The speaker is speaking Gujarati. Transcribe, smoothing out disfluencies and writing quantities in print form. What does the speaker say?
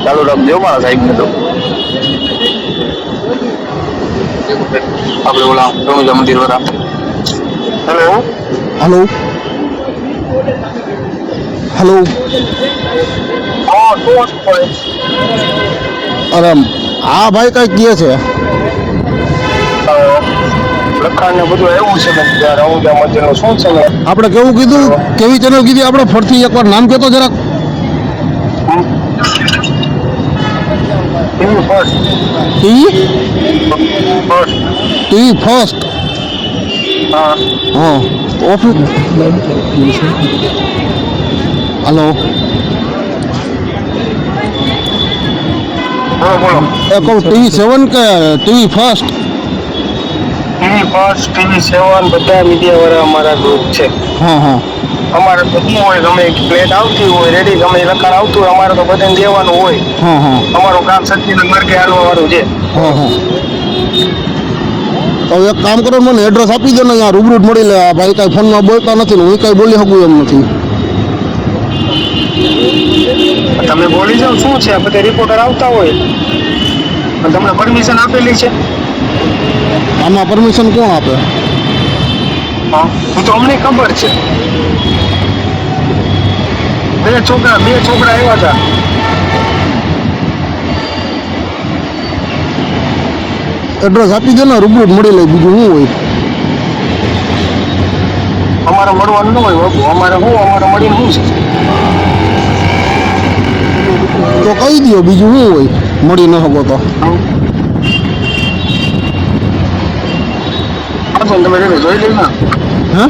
ચાલુ રાખજો મારા સાહેબ ને તો આપણે ઓલા રણુજા મંદિર વાળા. Hello hello hello. હા શું પડે અરે હા ભાઈ કઈ કહે છે? લખાણ ને બધું એવું છે ને રણુજા મંદિર નું શું છે ને આપણે કેવું કીધું? કેવી ચેનલ કીધી આપણે? ફરતી એકવાર નામ કહેતો જરાક. TV first TV first TV first. હા હા ઓફિસ. હલો બોલો બોલો એ કહું ટીવી 7 કે TV first? TV first TV 7 બધા મીડિયા વાળા અમારા ગ્રુપ છે. હા હા અમારે તો શું હોય ગમે પ્લેટ આવતી હોય રેડી ગમે લખાણ આવતું હોય અમારે તો બધાને દેવાનું હોય. હા હા અમારું કામ સચિન માર્ગે હાલવા વાળું છે. હા હા. તો એક કામ કરો, મને એડ્રેસ આપી દો ને, અહીંયા રૂબરૂ જ મળી લે. આ ભાઈ કાંઈ ફોનમાં બોલતા નથી ને હું કાંઈ બોલી શકું એમ નથી. તમે બોલી જાઓ શું છે બધા રિપોર્ટર આવતા હોય અને તમને પરમિશન આપેલી છે. આમાં પરમિશન કોણ આપે? હા એ તો અમને ખબર છે. બે છોકરા આવ્યા હતા. એડ્રેસ આપી દો ને, રૂબરૂ જ મળી લે. બીજું શું હોય? અમારે મળવાનું ન હોય બાબુ. અમારે મળીને શું છે? તો કહી દો, બીજું શું હોય? મળી ન શકો તો તમે જોઈ લઈ ને. હે